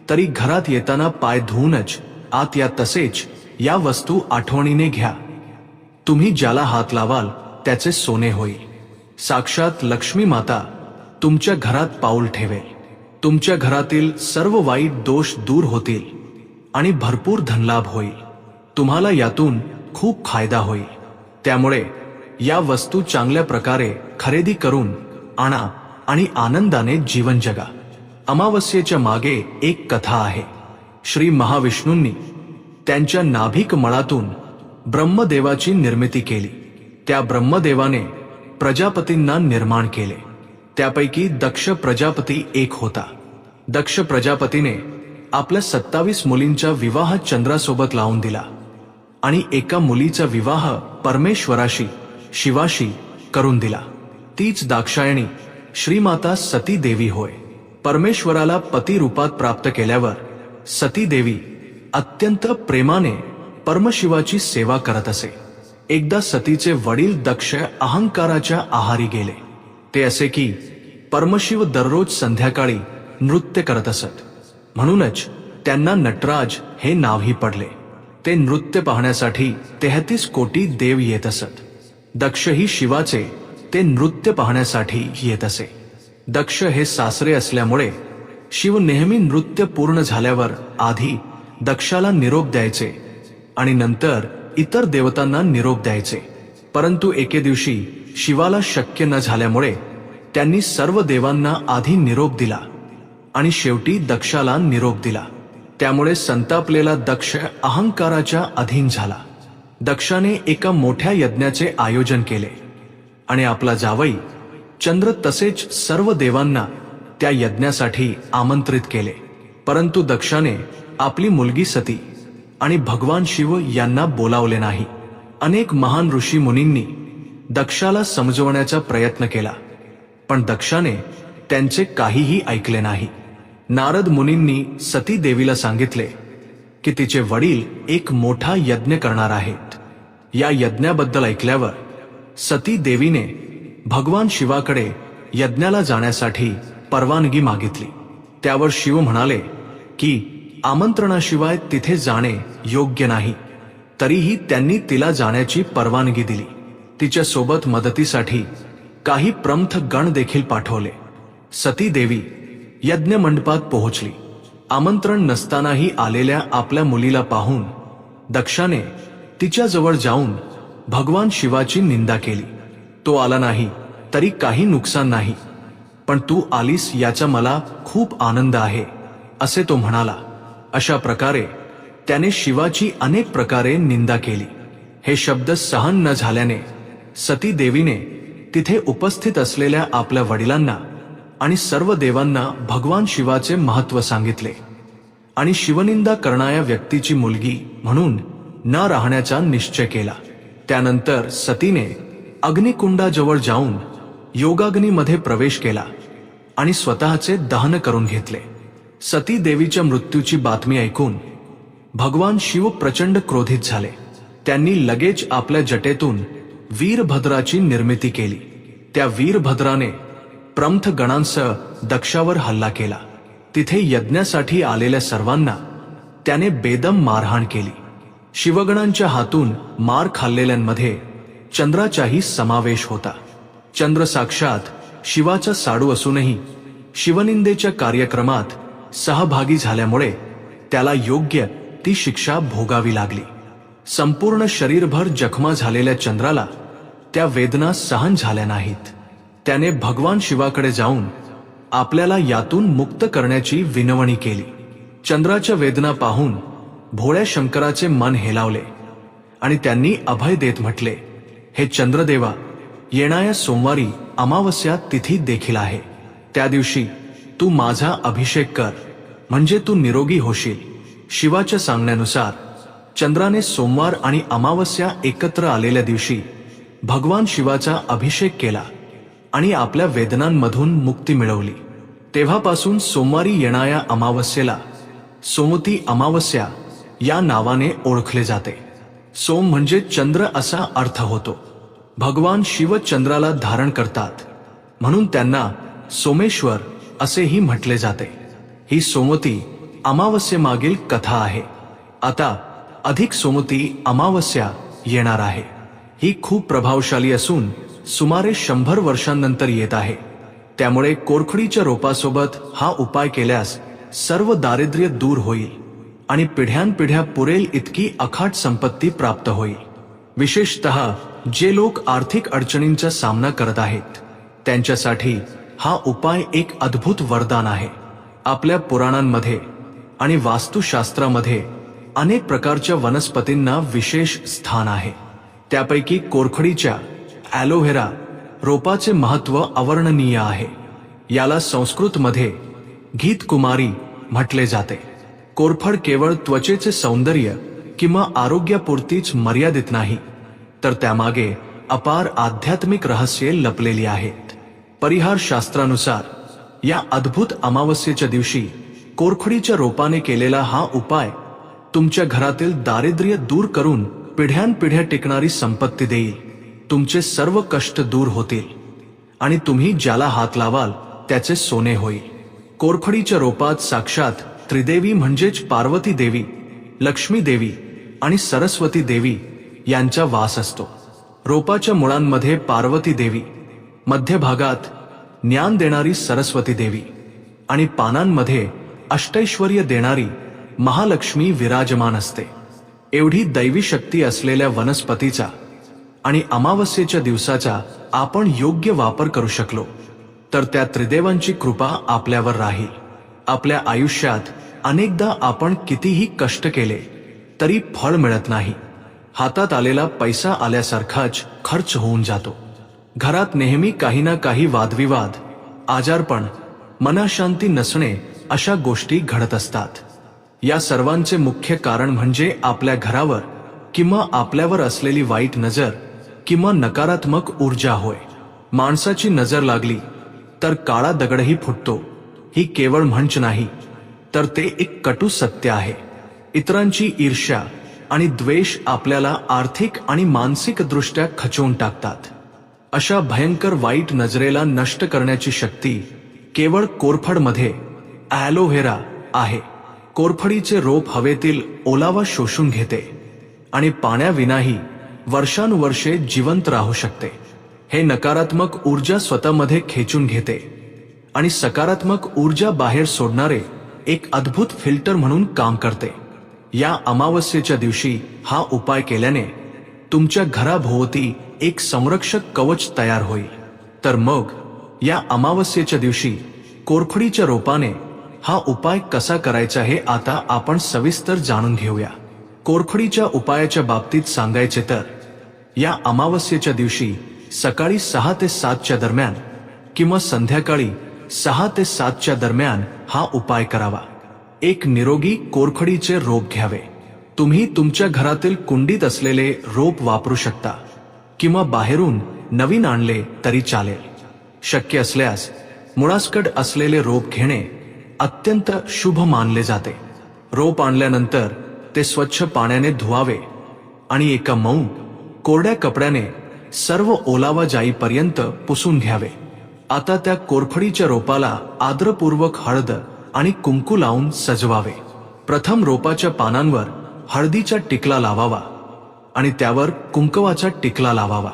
तरी घरात येताना पाय धुवूनच आत या. तसेच या वस्तू आठवणीने घ्या. तुम्ही ज्याला हात लावाल त्याचे सोने होईल. साक्षात लक्ष्मी माता तुमच्या घरात पाऊल ठेवेल. तुमच्या घरातील सर्व वाईट दोष दूर होतील आणि भरपूर धनलाभ होईल. तुम्हाला यातून खूप फायदा होईल. त्यामुळे या वस्तू चांगल्या प्रकारे खरेदी करून आणा आणि आनंदाने जीवन जगा. अमावस्येच्या मागे एक कथा आहे. श्री महाविष्णूंनी त्यांच्या नाभिक मळातून ब्रह्मदेवाची निर्मिती केली. त्या ब्रह्मदेवाने प्रजापतींना निर्माण केले. त्यापैकी दक्ष प्रजापती एक होता. दक्ष प्रजापतीने आपल्या 27 मुलींचा विवाह चंद्रासोबत लावून दिला आणि एका मुलीचा विवाह परमेश्वराशी शिवाशी करून दिला. तीच दाक्षायणी श्रीमाता सती देवी होय. परमेश्वराला पती रूपात प्राप्त केल्यावर सती देवी अत्यंत प्रेमाने परमशिवाची सेवा करत असे. एकदा सतीचे वडील दक्ष अहंकाराच्या आहारी गेले. ते असे की परमशिव दररोज संध्याकाळी नृत्य करत असत. म्हणूनच त्यांना नटराज हे नावही पडले. ते नृत्य पाहण्यासाठी 33 कोटी देव येत असत. दक्षही शिवाचे ते नृत्य पाहण्यासाठी येत असे. दक्ष हे सासरे असल्यामुळे शिव नेहमी नृत्य पूर्ण झाल्यावर आधी दक्षाला निरोप द्यायचे आणि नंतर इतर देवतांना निरोप द्यायचे. परंतु एके दिवशी शिवाला शक्य न झाल्यामुळे त्यांनी सर्व देवांना आधी निरोप दिला आणि शेवटी दक्षाला निरोप दिला. त्यामुळे संतापलेला दक्ष अहंकाराच्या अधीन झाला. दक्षाने एका मोठ्या यज्ञाचे आयोजन केले आणि आपला जावई चंद्र तसेच सर्व देवांना त्या यज्ञासाठी आमंत्रित केले. परंतु दक्षाने आपली मुलगी सती आणि भगवान शिव यांना बोलावले नाही. अनेक महान ऋषी मुनींनी दक्षाला समजवण्याचा प्रयत्न केला, पण दक्षाने त्यांचे काहीही ऐकले नाही. नारद मुनींनी सती देवीला सांगितले की तिचे वडील एक मोठा यज्ञ करणार आहेत. या यज्ञाबद्दल ऐकल्यावर सती देवीने भगवान शिवाकडे यज्ञाला जाण्यासाठी परवानगी मागितली. त्यावर शिव म्हणाले की आमंत्रणाशिवाय तिथे जाणे योग्य नाही. तरीही त्यांनी तिला जाण्याची परवानगी दिली. तिच्या सोबत मदतीसाठी काही प्रमथ गण देखील पाठवले. सती देवी यज्ञ मंडपात पोहोचली. आमंत्रण नसतानाही आलेल्या आपल्या मुलीला पाहून दक्षाने तिच्याजवळ जाऊन भगवान शिवाची निंदा केली. तो आला नाही तरी काही नुकसान नाही, पण तू आलीस याचा मला खूप आनंद आहे असे तो म्हणाला. अशा प्रकारे त्याने शिवाची अनेक प्रकारे निंदा केली. हे शब्द सहन न झाल्याने सती देवीने तिथे उपस्थित असलेल्या आपल्या वडिलांना आणि सर्व देवांना भगवान शिवाचे महत्त्व सांगितले आणि शिवनिंदा करणाऱ्या व्यक्तीची मुलगी म्हणून न राहण्याचा निश्चय केला. त्यानंतर सतीने अग्निकुंडाजवळ जाऊन योगाग्नीमध्ये प्रवेश केला आणि स्वतःचे दहन करून घेतले. सती देवीच्या मृत्यूची बातमी ऐकून भगवान शिव प्रचंड क्रोधित झाले. त्यांनी लगेच आपल्या जटेतून वीरभद्राची निर्मिती केली. त्या वीरभद्राने प्रमथ गणांसह दक्षावर हल्ला केला. तिथे यज्ञासाठी आलेल्या सर्वांना त्याने बेदम मारहाण केली. शिवगणांच्या हातून मार खाल्लेल्यांमध्ये चंद्राचाही समावेश होता. चंद्र साक्षात शिवाचा साडू असूनही शिवनिंदेच्या कार्यक्रमात सहभागी झाल्यामुळे त्याला योग्य ती शिक्षा भोगावी लागली. संपूर्ण शरीरभर जखमा झालेल्या चंद्राला त्या वेदना सहन झाल्या नाहीत. त्याने भगवान शिवाकडे जाऊन आपल्याला यातून मुक्त करण्याची विनवणी केली. चंद्राच्या वेदना पाहून भोळ्या शंकराचे मन हेलावले आणि त्यांनी अभय देत म्हटले, हे चंद्रदेवा, येणाऱ्या सोमवारी अमावस्या तिथी देखील आहे. त्या दिवशी तू माझा अभिषेक कर, म्हणजे तू निरोगी होशील. शिवाच्या सांगण्यानुसार चंद्राने सोमवार आणि अमावस्या एकत्र आलेल्या दिवशी भगवान शिवाचा अभिषेक केला आणि आपल्या वेदनांमधून मुक्ती मिळवली. तेव्हापासून सोमवारी येणाऱ्या अमावस्येला सोमती अमावस्या या नावाने ओळखले जाते. सोम म्हणजे चंद्र असा अर्थ होतो. भगवान शिव चंद्राला धारण करतात म्हणून त्यांना सोमेश्वर असेही म्हटले जाते. ही सोमती अमावस्येमागील कथा आहे. आता अधिक सोमती अमावस्या येणार आहे. ही खूप प्रभावशाली असून सुमारे 100 वर्षांनंतर येत आहे. त्यामुळे कोरखडीच्या रोपासोबत हा उपाय केल्यास सर्व दारिद्र्य दूर होईल आणि पिढ्यानपिढ्या पुरेल इतकी अखाट संपत्ती प्राप्त होईल. विशेषतः जे लोक आर्थिक अडचणींचा सामना करत आहेत त्यांच्यासाठी हा उपाय एक अद्भुत वरदान आहे. आपल्या पुराणांमध्ये आणि वास्तुशास्त्रामध्ये अनेक प्रकारच्या वनस्पतींना विशेष स्थान आहे. त्यापैकी कोरखडीच्या ॲलोव्हेरा रोपाचे महत्त्व अवर्णनीय आहे. याला संस्कृतमध्ये गीतकुमारी म्हटले जाते. कोरफड केवळ त्वचेचे सौंदर्य किंवा आरोग्यापुरतीच मर्यादित नाही, तर त्यामागे अपार आध्यात्मिक रहस्ये लपलेली आहेत. परिहार शास्त्रानुसार या अद्भुत अमावस्येच्या दिवशी कोरखडीच्या रोपाने केलेला हा उपाय तुमच्या घरातील दारिद्र्य दूर करून पिढ्यानपिढ्या टिकणारी संपत्ती देईल. तुमचे सर्व कष्ट दूर होतील आणि तुम्ही ज्याला हात लावाल त्याचे सोने होईल. कोरखडीच्या रोपात साक्षात त्रिदेवी म्हणजेच पार्वती देवी, लक्ष्मी देवी आणि सरस्वती देवी यांचा वास असतो. रोपाच्या मुळांमध्ये पार्वती देवी, मध्यभागात ज्ञान देणारी सरस्वती देवी आणि पानांमध्ये अष्टैश्वर्य देणारी महालक्ष्मी विराजमान असते. एवढी दैवी शक्ती असलेल्या वनस्पतीचा आणि अमावस्येच्या दिवसाचा आपण योग्य वापर करू शकलो तर त्या त्रिदेवांची कृपा आपल्यावर राहील. आपल्या आयुष्यात अनेकदा आपण कितीही कष्ट केले तरी फळ मिळत नाही. हातात आलेला पैसा आल्यासारखाच खर्च होऊन जातो. घरात नेहमी काही ना काही वादविवाद, आजारपण, मनःशांती नसणे अशा गोष्टी घडत असतात. या सर्वांचे मुख्य कारण म्हणजे आपल्या घरावर किंवा आपल्यावर असलेली वाईट नजर किंवा नकारात्मक ऊर्जा होय. माणसाची नजर लागली तर काळा दगडही फुटतो. ही केवळ म्हणच नाही, तर ते एक कटू सत्य आहे. इतरांची ईर्ष्या आणि द्वेष आपल्याला आर्थिक आणि मानसिक दृष्ट्या खचवून टाकतात. अशा भयंकर वाईट नजरेला नष्ट करण्याची शक्ती केवळ कोरफडमध्ये ॲलोव्हेरा आहे. कोरफडीचे रोप हवेतील ओलावा शोषून घेते आणि पाण्याविनाही वर्षानुवर्षे जिवंत राहू शकते. हे नकारात्मक ऊर्जा स्वतःमध्ये खेचून घेते आणि सकारात्मक ऊर्जा बाहेर सोडणारे एक अद्भुत फिल्टर म्हणून काम करते. या अमावस्येच्या दिवशी हा उपाय केल्याने तुमच्या घराभोवती एक संरक्षक कवच तयार होईल. तर मग या अमावस्येच्या दिवशी कोरफडीच्या रोपाने हा उपाय कसा करायचा हे आता आपण सविस्तर जाणून घेऊया. कोरफडीच्या उपायाच्या बाबतीत सांगायचे तर या अमावस्येच्या दिवशी सकाळी 6 ते 7 दरम्यान किंवा संध्याकाळी 6 ते 7 दरम्यान हा उपाय करावा। एक निरोगी कोरफडीचे रोप घ्यावे। तुम्ही तुमच्या घरातील कुंडीत असलेले रोप वापरू शकता किंवा बाहेरून नवीन आणले तरी चालेल। शक्य असल्यास मुळासकट असलेले रोप घेणे अत्यंत शुभ मानले जाते। रोप आणल्यानंतर ते स्वच्छ पाण्याने धुवावे आणि एका मऊ कोरड्या कपड्याने सर्व ओलावा जाईपर्यंत पुसून घ्यावे। आता त्या कोरफडीच्या रोपाला आदरपूर्वक हळद आणि कुंकू लावून सजवावे। प्रथम रोपाच्या पानांवर हळदीचा टिकला लावावा आणि त्यावर कुंकवाचा टिकला लावावा।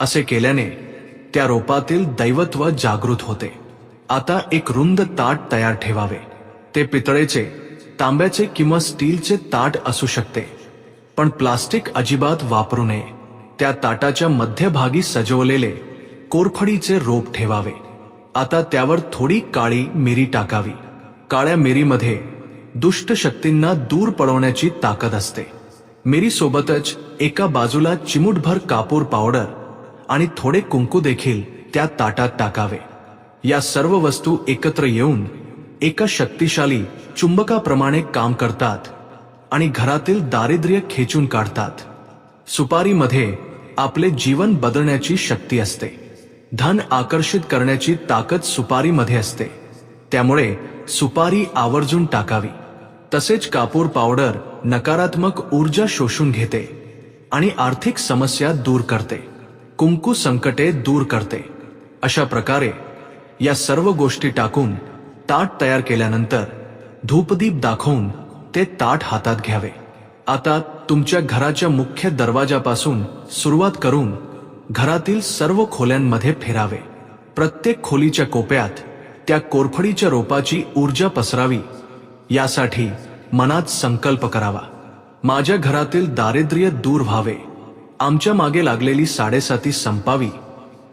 असे केल्याने त्या रोपातील दैवत्व जागृत होते। आता एक रुंद ताट तयार ठेवावे। ते पितळेचे, तांब्याचे किंवा स्टीलचे ताट असू शकते, पण प्लास्टिक अजिबात वापरू नये। त्या ताटाच्या मध्यभागी सजवलेले कोरफडीचे रोप ठेवावे। आता त्यावर थोडी काळी मिरी टाकावी। काळ्या मिरीमध्ये दुष्ट शक्तींना दूर पळवण्याची ताकद असते। मिरी सोबतच एका बाजूला चिमूटभर कापूर पावडर आणि थोडे कुंकू देखील त्या ताटात टाकावे। या सर्व वस्तू एकत्र येऊन एका शक्तिशाली चुंबकाप्रमाणे काम करतात आणि घरातील दारिद्र्य खेचून काढतात। सुपारीमध्ये आपले जीवन बदलण्याची शक्ती असते। धन आकर्षित करण्याची ताकद सुपारीमध्ये असते। त्यामुळे सुपारी आवर्जून टाकावी। तसेच कापूर पावडर नकारात्मक ऊर्जा शोषून घेते आणि आर्थिक समस्या दूर करते। कुंकू संकटे दूर करते। अशा प्रकारे या सर्व गोष्टी टाकून ताट तयार केल्यानंतर धूपदीप दाखवून ते ताट हातात घ्यावे। आता तुमच्या घराच्या मुख्य दरवाजापासून सुरुवात करून घरातील सर्व खोल्यांमध्ये फिरावे। प्रत्येक खोलीच्या कोपऱ्यात त्या कोरफडीच्या रोपाची ऊर्जा पसरावी। यासाठी मनात संकल्प करावा, माझ्या घरातील दारिद्र्य दूर व्हावे, आमच्या मागे लागलेली साडेसाती संपावी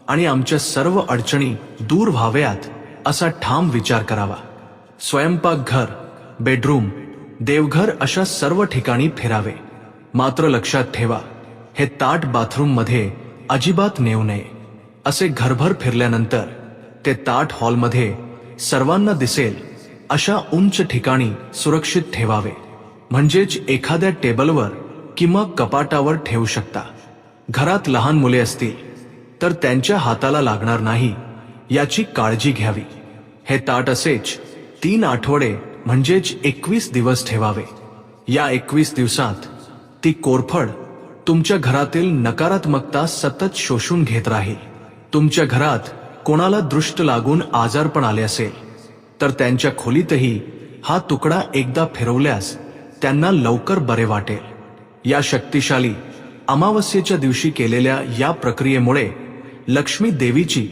आणि आमच्या सर्व अडचणी दूर व्हाव्यात असा ठाम विचार करावा। स्वयंपाकघर, बेडरूम, देवघर अशा सर्व ठिकाणी फिरावे। मात्र लक्षात ठेवा, हे ताट बाथरूम मध्ये अजिबात नेऊ नये। असे घरभर फिरल्यानंतर ते ताट हॉलमध्ये सर्वांना दिसेल अशा उंच ठिकाणी सुरक्षित ठेवावे। म्हणजेच एखाद्या टेबलवर किंवा कपाटावर ठेवू शकता। घरात लहान मुले असतील तर त्यांच्या हाताला लागणार नाही याची काळजी घ्यावी। हे ताट असेच 3 आठवडे म्हणजेच 21 दिवस ठेवावे। या 21 दिवसात ती कोरफड तुमच्या घरातील नकारात्मकता सतत शोषून घेत राहील। तुमच्या घरात कोणाला दृष्ट लागून आजारपण आले असेल तर त्यांच्या खोलीतही हा तुकडा एकदा फिरवल्यास त्यांना लवकर बरे वाटेल। या शक्तिशाली अमावस्येच्या दिवशी केलेल्या या प्रक्रियेमुळे लक्ष्मी देवीची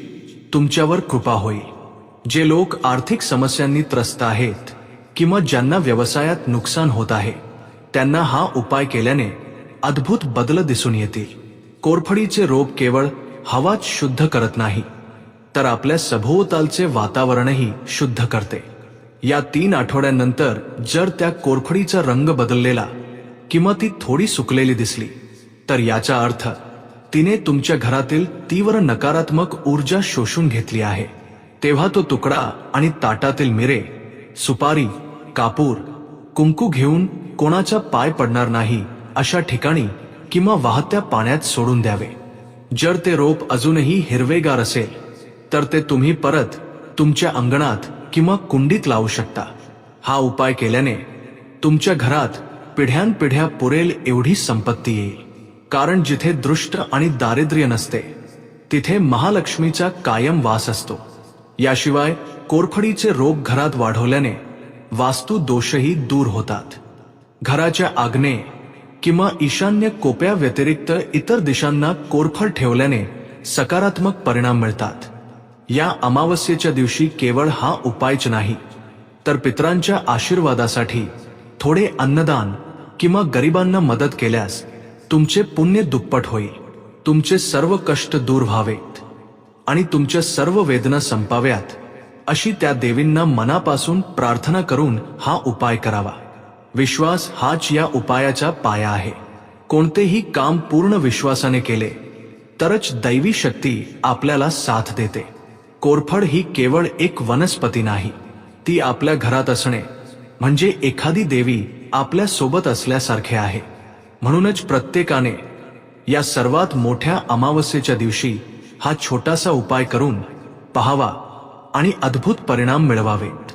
तुमच्यावर कृपा होईल। जे लोक आर्थिक समस्यांनी त्रस्त आहेत किंवा ज्यांना व्यवसायात नुकसान होत आहे त्यांना हा उपाय केल्याने अद्भुत बदल दिसून येतील। कोरफडीचे रोप केवळ हवाच शुद्ध करत नाही तर आपल्या सभोवतालचे वातावरणही शुद्ध करते। या 3 आठवड्यांनंतर जर त्या कोरफडीचा रंग बदललेला किंवा ती थोडी सुकलेली दिसली तर याचा अर्थ तिने तुमच्या घरातील तीव्र नकारात्मक ऊर्जा शोषून घेतली आहे। तेव्हा तो तुकडा आणि ताटातील मिरे, सुपारी, कापूर, कुंकू घेऊन कोणाचा पाय पडणार नाही अशा ठिकाणी किंवा वाहत्या पाण्यात सोडून द्यावे। जर ते रोप अजूनही हिरवेगार असेल तर ते तुम्ही परत तुमच्या अंगणात किंवा कुंडीत लावू शकता। हा उपाय केल्याने तुमच्या घरात पिढ्यानपिढ्या पुरेल एवढी संपत्ती येईल। कारण जिथे दृष्ट आणि दारिद्र्य नसते तिथे महालक्ष्मीचा कायम वास असतो। याशिवाय कोरफडीचे रोप घरात वाढवल्याने वास्तू दोषही दूर होतात। घराच्या आग्नेय किंवा ईशान्य कोपऱ्या व्यतिरिक्त इतर दिशांना कोरफड ठेवल्याने सकारात्मक परिणाम मिळतात। या अमावस्येच्या दिवशी केवळ हा उपायच नाही तर पितरांच्या आशीर्वादासाठी थोडे अन्नदान किंवा गरिबांना मदत केल्यास तुमचे पुण्य दुप्पट होईल। तुमचे सर्व कष्ट दूर व्हावेत आणि तुमच्या सर्व वेदना संपाव्यात अशी त्या देवींना मनापासून प्रार्थना करून हा उपाय करावा। विश्वास हाच या उपायाचा पाया आहे. कोणतेही काम पूर्ण विश्वासाने केले तरच दैवी शक्ती आपल्याला साथ देते. कोरफड ही केवळ एक वनस्पती नाही, ती आपल्या घरात असणे म्हणजे एखादी देवी आपल्या सोबत असल्यासारखे आहे. म्हणूनच प्रत्येकाने या सर्वात मोठ्या अमावस्येच्या दिवशी हा छोटासा उपाय करून पहावा आणि अद्भुत परिणाम मिळवावेत.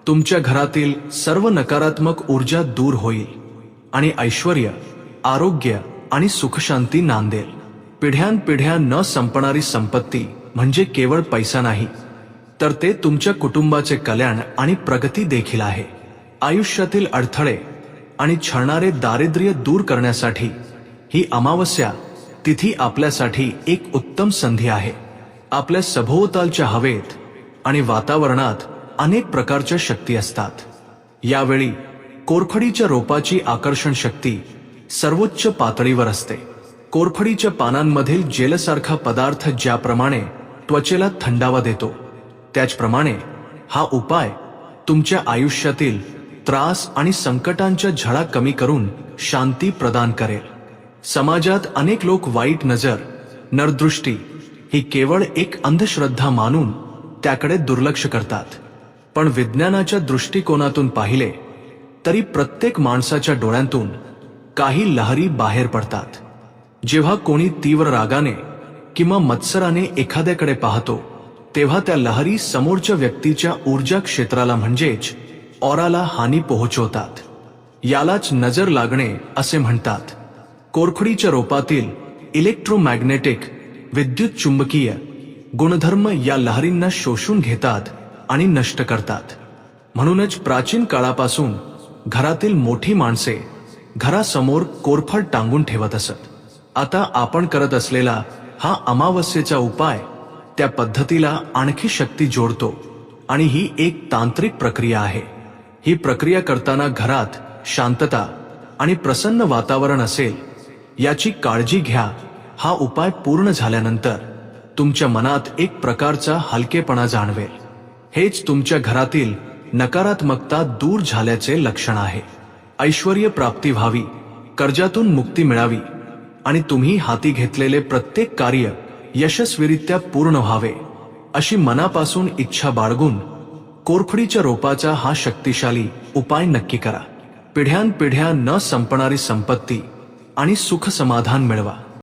तुमच्या घरातील सर्व नकारात्मक ऊर्जा दूर होईल आणि ऐश्वर्य, आरोग्य आणि सुखशांती नांदेल. पिढ्यानपिढ्या न संपणारी संपत्ती म्हणजे केवळ पैसा नाही, तर ते तुमच्या कुटुंबाचे कल्याण आणि प्रगती देखील आहे. आयुष्यातील अडथळे आणि छळणारे दारिद्र्य दूर करण्यासाठी ही अमावस्या तिथी आपल्यासाठी एक उत्तम संधी आहे. आपल्या सभोवतालच्या हवेत आणि वातावरणात अनेक प्रकारच्या शक्ती असतात. यावेळी कोरफडीच्या रोपाची आकर्षण शक्ती सर्वोच्च पातळीवर असते. कोरफडीच्या पानांमधील जेलसारखा पदार्थ ज्याप्रमाणे त्वचेला थंडावा देतो, त्याचप्रमाणे हा उपाय तुमच्या आयुष्यातील त्रास आणि संकटांच्या झळा कमी करून शांती प्रदान करेल. समाजात अनेक लोक वाईट नजर, नरदृष्टी ही केवळ एक अंधश्रद्धा मानून त्याकडे दुर्लक्ष करतात. पण विज्ञानाच्या दृष्टिकोनातून पाहिले तरी प्रत्येक माणसाच्या डोळ्यांतून काही लहरी बाहेर पडतात. जेव्हा कोणी तीव्र रागाने किंवा मत्सराने एखाद्याकडे पाहतो, तेव्हा त्या लहरी समोरच्या व्यक्तीच्या ऊर्जा क्षेत्राला म्हणजेच ऑराला हानी पोहोचवतात. यालाच नजर लागणे असे म्हणतात. कोरफडीच्या रोपातील इलेक्ट्रोमॅग्नेटिक विद्युत चुंबकीय गुणधर्म या लहरींना शोषून घेतात आणि नष्ट करतात. म्हणूनच प्राचीन काळापासून घरातील मोठी माणसे घरासमोर कोरफड टांगून ठेवत असत. आता आपण करत असलेला हा अमावस्येचा उपाय त्या पद्धतीला आणखी शक्ती जोडतो आणि ही एक तांत्रिक प्रक्रिया आहे. ही प्रक्रिया करताना घरात शांतता आणि प्रसन्न वातावरण असेल याची काळजी घ्या. हा उपाय पूर्ण झाल्यानंतर तुमच्या मनात एक प्रकारचा हलकेपणा जाणवेल. हेच तुमच्या घरातील नकारात्मकता दूर झाल्याचे लक्षण आहे. ऐश्वर्य प्राप्ती व्हावी, कर्जातून मुक्ती मिळावी आणि तुम्ही हाती घेतलेले प्रत्येक कार्य यशस्वीरित्या पूर्ण व्हावे अशी मनापासून इच्छा बाळगून कोरफडीच्या रोपाचा हा शक्तिशाली उपाय नक्की करा. पिढ्यानपिढ्या न संपणारी संपत्ती आणि सुख समाधान मिळवा.